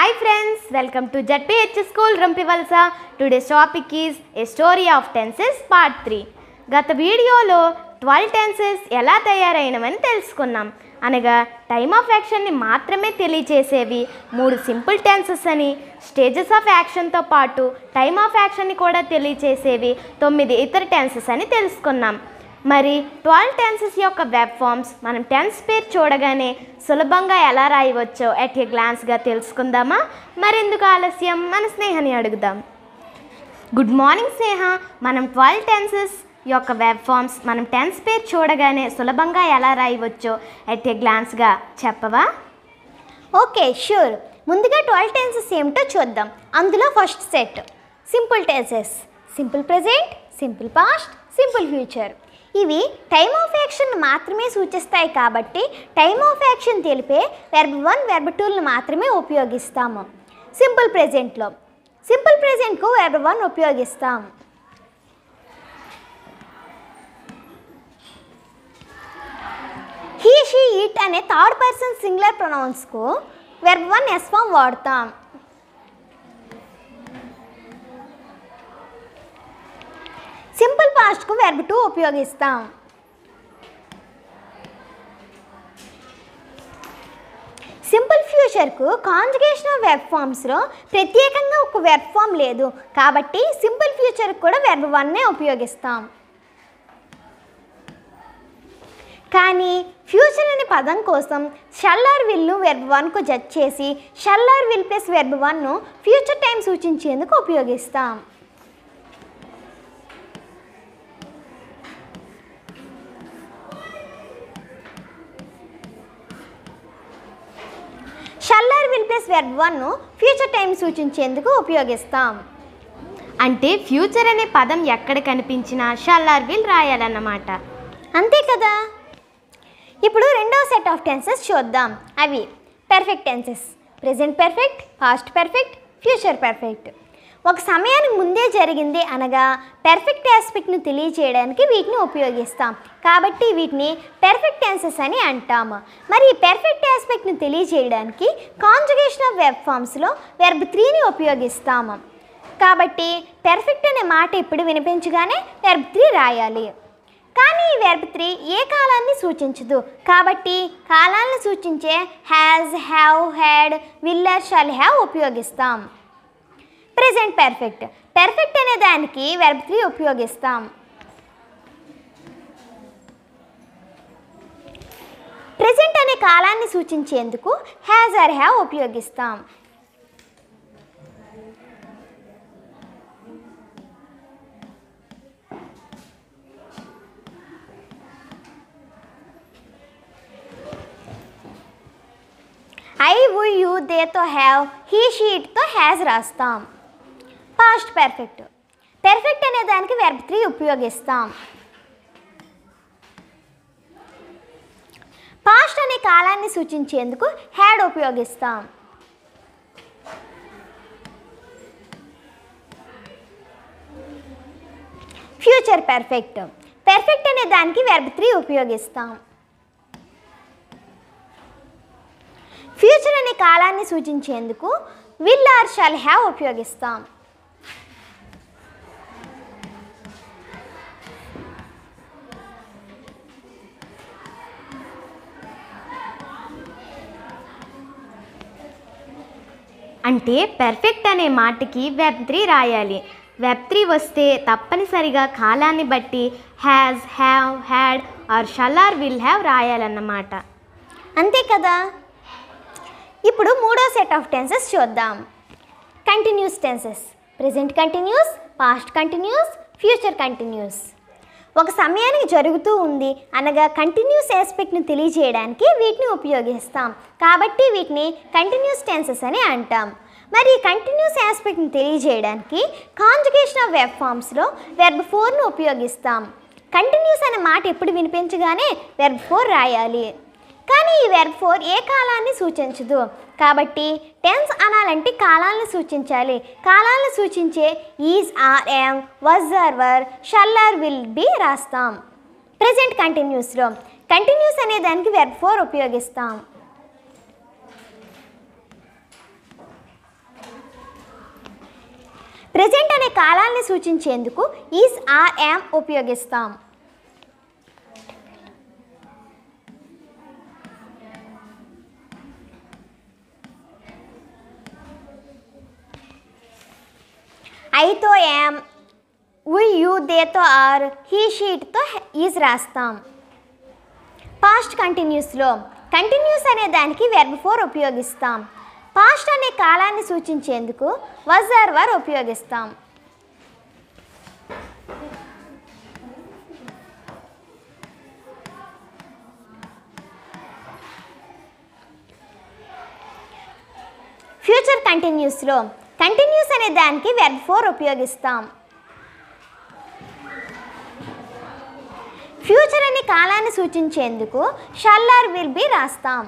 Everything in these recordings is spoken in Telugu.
Hi friends, welcome to ZPH School Rampivalsa. Today's topic is a story of tenses part 3. గత వీడియోలో 12 tenses ఎలా తయారైనవని తెలుసుకున్నాం. అనగా టైమ్ ఆఫ్ యాక్షన్ని మాత్రమే తెలియచేసేవి 3 సింపుల్ టెన్సెస్ అని, స్టేజెస్ ఆఫ్ యాక్షన్తో పాటు టైమ్ ఆఫ్ యాక్షన్ని కూడా తెలియచేసేవి 9 ఇతర టెన్సెస్ అని తెలుసుకున్నాం. మరి 12 టెన్సెస్ యొక్క వెబ్ ఫామ్స్ మనం టెన్స్ పేరు చూడగానే సులభంగా ఎలా రాయవచ్చో ఎట్ ఏ గ్లాన్స్గా తెలుసుకుందామా? మరెందుకు ఆలస్యం, మన స్నేహని అడుగుదాం. గుడ్ మార్నింగ్ స్నేహ, మనం 12 టెన్సెస్ యొక్క వెబ్ ఫామ్స్ మనం టెన్స్ పేరు చూడగానే సులభంగా ఎలా రాయవచ్చో ఎట్ ఏ గ్లాన్స్గా చెప్పవా? Okay, sure. ముందుగా 12 టెన్సెస్ ఏమిటో చూద్దాం. అందులో first set simple tenses: simple present, simple past, simple future. ఇవి టైమ్ ఆఫ్ యాక్షన్ మాత్రమే సూచిస్తాయి కాబట్టి టైమ్ ఆఫ్ యాక్షన్ తెలిపే వెర్బ్ 1, వెర్బ్ 2లను మాత్రమే ఉపయోగిస్తాము. సింపుల్ ప్రెజెంట్కు వెర్బ్ 1 ఉపయోగిస్తాం. హీ, షీ, ఇట్ అనే థర్డ్ పర్సన్ సింగులర్ ప్రొనౌన్స్కు వెర్బ్ 1 ఎస్ ఫామ్ వాడతాం. సింపుల్ పాస్ట్కు వెర్బ్ 2 ఉపయోగిస్తాం. సింపుల్ ఫ్యూచర్కు కాంజుగేషన్ వెర్బ్ ఫామ్స్లో ప్రత్యేకంగా ఒక వెర్బ్ ఫామ్ లేదు కాబట్టి సింపుల్ ఫ్యూచర్కి కూడా వెర్బ్ 1నే ఉపయోగిస్తాం. కానీ ఫ్యూచర్ అనే పదం కోసం షల్ ఆర్ విల్ను వెర్బ్ 1కు జడ్జ్ చేసి shall or will plus verb 1ను ఫ్యూచర్ టైం సూచించేందుకు ఉపయోగిస్తాం. Shall or will plus verb 1ను ఫ్యూచర్ టైం సూచించేందుకు ఉపయోగిస్తాం. అంటే ఫ్యూచర్ అనే పదం ఎక్కడ కనిపించినా షల్ ఆర్ విల్ రాయాలన్నమాట. అంతే కదా. ఇప్పుడు రెండవ సెట్ ఆఫ్ టెన్సెస్ చూద్దాం. అవి perfect tenses: present perfect, past perfect, future perfect. ఒక సమయానికి ముందే జరిగింది అనగా పర్ఫెక్ట్ ఆస్పెక్ట్ను తెలియజేయడానికి వీటిని ఉపయోగిస్తాం కాబట్టి వీటిని పర్ఫెక్ట్ టెన్సెస్ అని అంటాము. మరి ఈ పర్ఫెక్ట్ ఆస్పెక్ట్ను తెలియజేయడానికి కాంజుగేషన్ ఆఫ్ వెర్బ్ ఫామ్స్లో వెర్బ్ 3ని ఉపయోగిస్తాము కాబట్టి పర్ఫెక్ట్ అనే మాట ఇప్పుడు వినిపించగానే వెర్బ్ 3 రాయాలి. కానీ ఈ వెర్బ్ 3 ఏ కాలాన్ని సూచించదు కాబట్టి కాలాలను సూచించే has, have, had, will or shall have ఉపయోగిస్తాం. ప్రెజెంట్ పర్ఫెక్ట్ అనే దానికి వెర్బ్ 3 ఉపయోగిస్తాం. ప్రెజెంట్ అనే కాలాన్ని సూచించేందుకు హ్యాజ్ ఆర్ హ్యావ్ ఉపయోగిస్తాం. ఐ, వు, యు, దేతో హ్యావ్, హీ, షీ, ఇట్తో హ్యాజ్ రాస్తాం. పాస్ట్ పర్ఫెక్ట్ అనే దానికి వెర్బ్ 3 ఉపయోగిస్తాం. పాస్ట్ అనే కాలాన్ని సూచించేందుకు హ్యాడ్ ఉపయోగిస్తాం. ఫ్యూచర్ పర్ఫెక్ట్ అనే దానికి వెర్బ్ 3 ఉపయోగిస్తాం. ఫ్యూచర్ అనే కాలాన్ని సూచించేందుకు విల్ ఆర్ షల్ హ్యావ్ ఉపయోగిస్తాం. అంటే పర్ఫెక్ట్ అనే మాటకి వెర్బ్ 3 రాయాలి. వెర్బ్ 3 వస్తే తప్పనిసరిగా కాలాన్ని బట్టి has, have, had or shall or will have రాయాలన్నమాట. అంతే కదా. ఇప్పుడు మూడో సెట్ ఆఫ్ టెన్సెస్ చూద్దాం. Continuous tenses: present continuous, past continuous, future continuous. ఒక సమయానికి జరుగుతూ ఉంది అనగా కంటిన్యూస్ ఆస్పెక్ట్ని తెలియజేయడానికి వీటిని ఉపయోగిస్తాం కాబట్టి వీటిని కంటిన్యూస్ టెన్సెస్ అని అంటాం. మరి కంటిన్యూస్ ఆస్పెక్ట్ని తెలియజేయడానికి కాంజుగేషన్ ఆఫ్ వెర్బ్ ఫామ్స్లో వెర్బ్ 4ను ఉపయోగిస్తాం. కంటిన్యూస్ అనే మాట ఎప్పుడు వినిపించగానే వెర్బ్ 4 రాయాలి. కానీ ఈ వెర్బ్ 4 ఏ కాలాన్ని సూచించదు కాబట్టి టెన్స్ అనాలంటే కాలాలను సూచించాలి. కాలాలను సూచించే is, are, am, was or were, shall or will be రాస్తాం. ప్రెజెంట్ కంటిన్యూస్ అనే దానికి వెర్బ్ 4 ఉపయోగిస్తాం. ప్రెజెంట్ అనే కాలాన్ని సూచించేందుకు ఈజ్, ఆర్, యామ్ ఉపయోగిస్తాం. ఐతో యామ్, వి, యు, దేతో ఆర్, హీ, షీట్తో ఈజ్ రాస్తాం. పాస్ట్ కంటిన్యూస్లో కంటిన్యూస్ అనే దానికి వెర్బ్ ఫోర్ ఉపయోగిస్తాం. పాస్ట్ అనే కాలాన్ని సూచించేందుకు వాజ్ ఆర్ వర్ ఉపయోగిస్తాం. ఫ్యూచర్ కంటిన్యూస్లో కంటిన్యూస్ అనే దానికి వెర్బ్ ఫోర్ ఉపయోగిస్తాం. ఫ్యూచర్ అనే కాలాన్ని సూచించేందుకు షల్ ఆర్ విల్ బి రాస్తాం.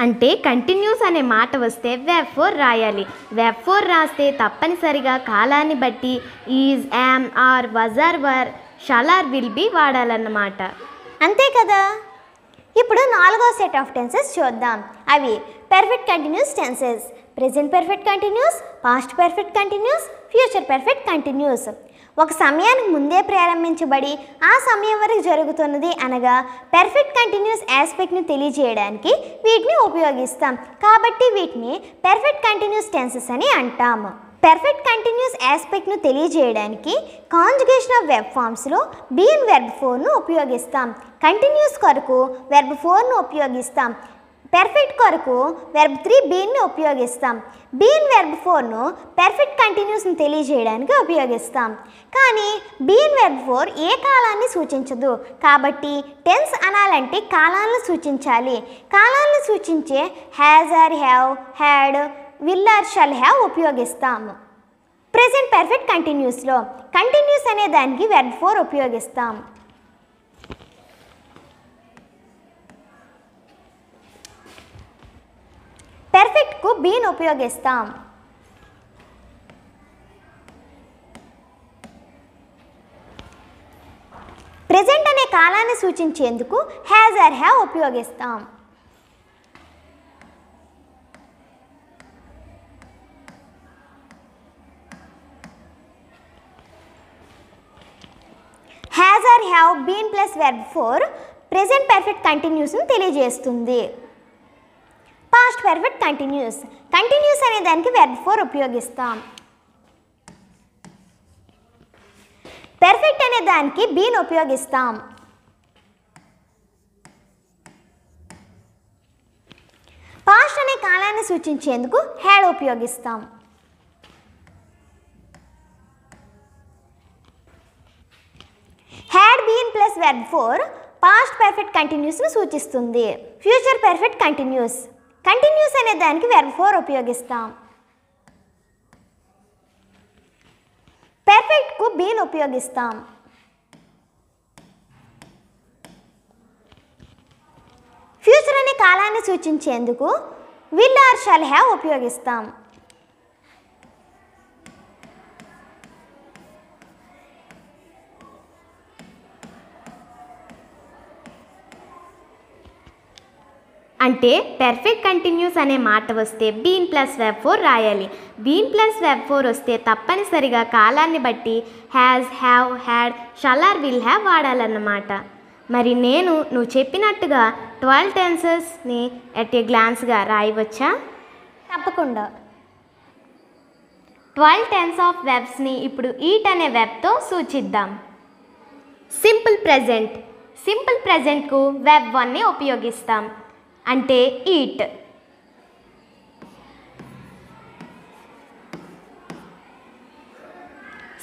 అంటే కంటిన్యూస్ అనే మాట వస్తే వెబ్ ఫోర్ రాయాలి. వెబ్ ఫోర్ రాస్తే తప్పనిసరిగా కాలాన్ని బట్టి is, am, or, was or, were, shall or, will be వాడాలన్నమాట. అంతే కదా. ఇప్పుడు 4వ సెట్ ఆఫ్ టెన్సెస్ చూద్దాం. అవి perfect continuous tenses, present perfect continuous, past perfect continuous, future perfect continuous. ఒక సమయానికి ముందే ప్రారంభించబడి ఆ సమయం వరకు జరుగుతున్నది అనగా పర్ఫెక్ట్ కంటిన్యూస్ ఆస్పెక్ట్ని తెలియజేయడానికి వీటిని ఉపయోగిస్తాం. కాబట్టి వీటిని పర్ఫెక్ట్ కంటిన్యూస్ టెన్సెస్ అని అంటాము. పర్ఫెక్ట్ కంటిన్యూస్ ఆస్పెక్ట్ను తెలియజేయడానికి కాంజుగేషన్ ఆఫ్ వెర్బ్ ఫామ్స్లో బీన్ వెర్బ్ ఫోర్ను ఉపయోగిస్తాం. కంటిన్యూస్ కొరకు వెర్బ్ ఫోర్ను ఉపయోగిస్తాం. పర్ఫెక్ట్ కొరకు వెర్బ్ 3 బీన్ని ఉపయోగిస్తాం. బీన్ వెర్బ్ ఫోర్ను పర్ఫెక్ట్ కంటిన్యూస్ని తెలియజేయడానికి ఉపయోగిస్తాం. కానీ బీన్ వెర్బ్ ఫోర్ ఏ కాలాన్ని సూచించదు. కాబట్టి టెన్స్ అనాలంటే కాలాలను సూచించాలి. కాలాలను సూచించే has or, have, had, will or, shall have ఉపయోగిస్తాము. ప్రెజెంట్ పర్ఫెక్ట్ కంటిన్యూస్లో కంటిన్యూస్ అనే దానికి వెర్బ్ ఫోర్ ఉపయోగిస్తాం. పర్ఫెక్ట్కు బీన్ ఉపయోగిస్తాం. ప్రెజెంట్ అనే కాలాన్ని సూచించేందుకు హ్యాజ్ ఆర్, హ్యావ్ ఉపయోగిస్తాం. Has or, have, been plus verb four present perfect కంటిన్యూస్ను తెలియజేస్తుంది. పాస్ట్ పర్ఫెక్ట్ కంటిన్యూస్, కంటిన్యూస్ అనే దానికి వెర్బ్ ఫోర్ ఉపయోగిస్తాం. పర్ఫెక్ట్ అనే దానికి బీన్ ఉపయోగిస్తాం. పాస్ట్ అనే కాలాన్ని సూచించేందుకు హ్యాడ్ ఉపయోగిస్తాం. Had, been plus verb four past perfect కంటిన్యూస్ను సూచిస్తుంది. ఫ్యూచర్ పర్ఫెక్ట్ కంటిన్యూస్, కంటిన్యూస్ అనే దానికి వెర్బ్ ఫోర్ ఉపయోగిస్తాం. పర్ఫెక్ట్కు బీన్ ఉపయోగిస్తాం. ఫ్యూచర్ అనే కాలాన్ని సూచించేందుకు విల్ ఆర్, షల్ హ్యావ్ ఉపయోగిస్తాం. అంటే పర్ఫెక్ట్ కంటిన్యూస్ అనే మాట వస్తే బీన్ ప్లస్ వెబ్ ఫోర్ రాయాలి. బీన్ ప్లస్ వెబ్ ఫోర్ వస్తే తప్పనిసరిగా కాలాన్ని బట్టి has, have, had, shall or, will have వాడాలన్నమాట. మరి నువ్వు చెప్పినట్టుగా 12 టెన్సెస్ని ఎట్ ఏ గ్లాన్స్గా రాయవచ్చా? తప్పకుండా. 12 టెన్స్ ఆఫ్ వెబ్స్ని ఇప్పుడు ఈట్ అనే వెబ్తో సూచిద్దాం. సింపుల్ ప్రెజెంట్, సింపుల్ ప్రెజెంట్కు వెబ్ 1ని ఉపయోగిస్తాం. అంటే ఈట్.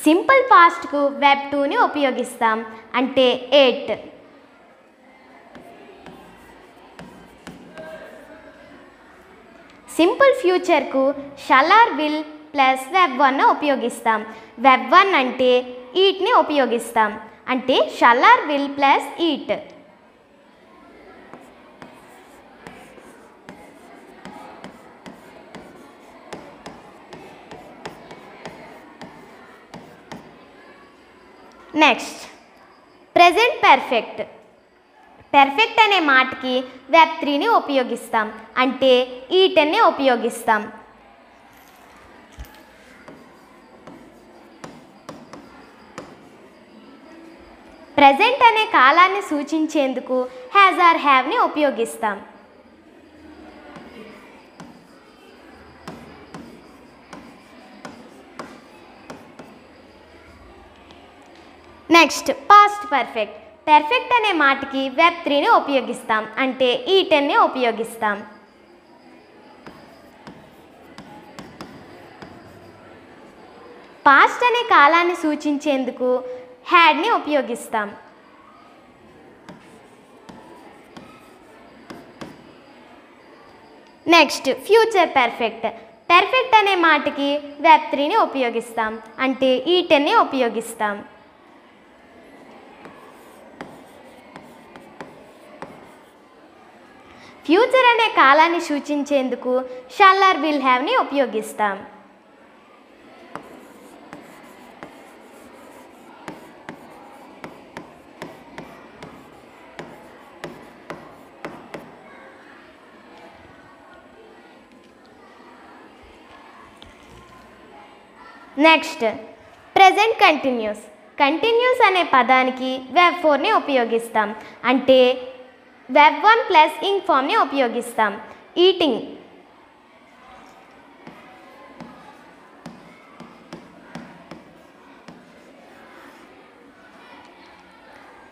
సింపుల్ పాస్ట్కు వెబ్ 2ని ఉపయోగిస్తాం. అంటే ఎట్. సింపుల్ ఫ్యూచర్కు shall or, will plus verb 1 ఉపయోగిస్తాం. వెబ్ 1 అంటే ఈట్ని ఉపయోగిస్తాం. అంటే shall or, will plus eat. Next present perfect. Perfect అనే మాటకి వెబ్ 3ని ఉపయోగిస్తాం, అంటే ఈటెన్ని ఉపయోగిస్తాం. ప్రెజెంట్ అనే కాలాన్ని సూచించేందుకు హ్యాజ్ ఆర్ హ్యావ్ని ఉపయోగిస్తాం. Next past perfect. పర్ఫెక్ట్ అనే మాటకి వెబ్ 3ని ఉపయోగిస్తాం, అంటే ఈటెన్ని ఉపయోగిస్తాం. పాస్ట్ అనే కాలాన్ని సూచించేందుకు హ్యాడ్ని ఉపయోగిస్తాం. Next future perfect. పర్ఫెక్ట్ అనే మాటకి వెబ్ 3ని ఉపయోగిస్తాం, అంటే ఈటెన్ని ఉపయోగిస్తాం. ఫ్యూచర్ అనే కాలాన్ని సూచించేందుకు షల్ ఆర్ విల్ హ్యావ్ని ఉపయోగిస్తాం. Next present continuous. కంటిన్యూస్ అనే పదానికి వెబ్ 4ని ఉపయోగిస్తాం, అంటే వెబ్ 1 ప్లస్ ఇంగ్ ఫామ్ని ఉపయోగిస్తాం. ఈటింగ్.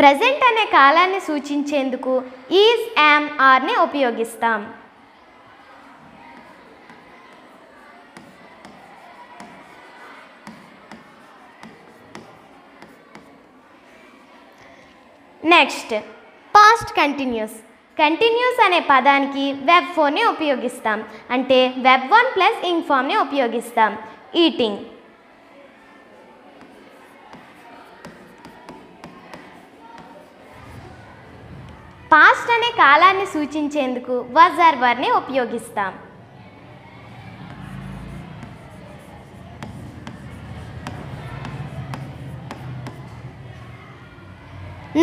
ప్రెజెంట్ అనే కాలాన్ని సూచించేందుకు ఈజ్, యామ్, ఆర్ని ఉపయోగిస్తాం. Next past continuous. కంటిన్యూస్ అనే పదానికి వెబ్ 4ని ఉపయోగిస్తాం, అంటే వెబ్ 1 ప్లస్ ఇంగ్ ఫామ్ని ఉపయోగిస్తాం. ఈటింగ్. పాస్ట్ అనే కాలాన్ని సూచించేందుకు వాజ్ ఆర్ వర్ని ఉపయోగిస్తాం.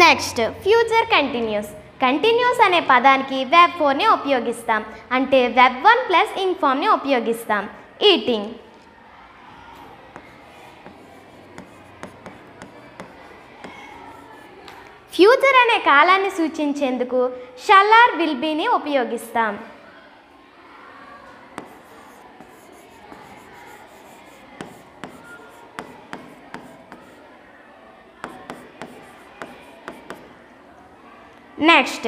Next future continuous. కంటిన్యూస్ అనే పదానికి వెబ్ 4ని ఉపయోగిస్తాం, అంటే వెబ్ 1 ప్లస్ ఇంగ్ ఫామ్ని ఉపయోగిస్తాం. ఈటింగ్. ఫ్యూచర్ అనే కాలాన్ని సూచించేందుకు షల్ ఆర్ విల్ బీని ఉపయోగిస్తాం. Next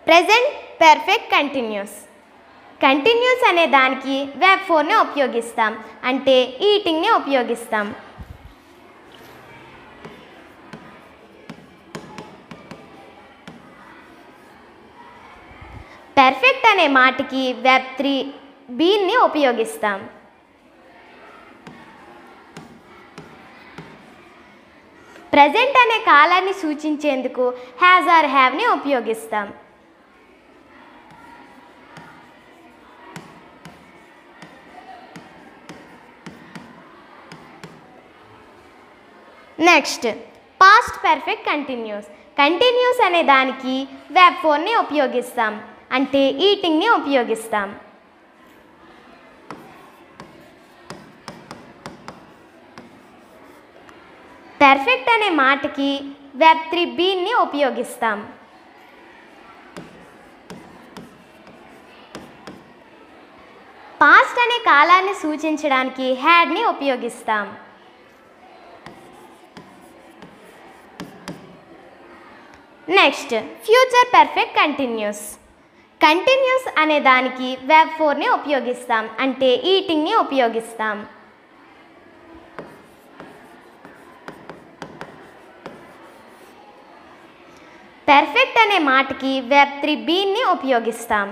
present perfect continuous. Continuous అనే దానికి వెబ్ 4ని ఉపయోగిస్తాం, అంటే ఈటింగ్ని ఉపయోగిస్తాం. పర్ఫెక్ట్ అనే మాటకి వెబ్ 3 బీన్ని ఉపయోగిస్తాం. ప్రెజెంట్ అనే కాలాన్ని సూచించేందుకు హ్యాజ్ ఆర్ హ్యావ్ని ఉపయోగిస్తాం. Next past perfect continuous. Continuous అనే దానికి వెబ్ 4ని ఉపయోగిస్తాం, అంటే ఈటింగ్ని ఉపయోగిస్తాం. పర్ఫెక్ట్ అనే మాటకి వెబ్ 3 బీన్ని ఉపయోగిస్తాం. పాస్ట్ అనే కాలాన్ని సూచించడానికి హ్యాడ్ని ఉపయోగిస్తాం. Next future perfect continuous. Continuous అనే దానికి వెబ్ 4ని ఉపయోగిస్తాం, అంటే ఈటింగ్ని ఉపయోగిస్తాం. పర్ఫెక్ట్ అనే మాటకి వెబ్ 3 బీన్ని ఉపయోగిస్తాం.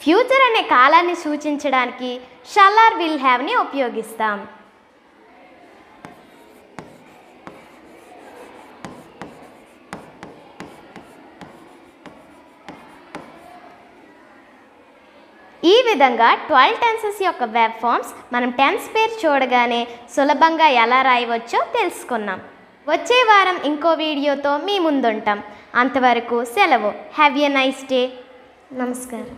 ఫ్యూచర్ అనే కాలాన్ని సూచించడానికి షల్ ఆర్ విల్ హ్యావ్ని ఉపయోగిస్తాం. ఈ విధంగా 12 టెన్సెస్ యొక్క వెబ్ ఫామ్స్ మనం టెన్స్ పేరు చూడగానే సులభంగా ఎలా రాయవచ్చో తెలుసుకున్నాం. వచ్చే వారం ఇంకో వీడియోతో మీ ముందుంటాం. అంతవరకు సెలవు. Have a nice day. నమస్కారం.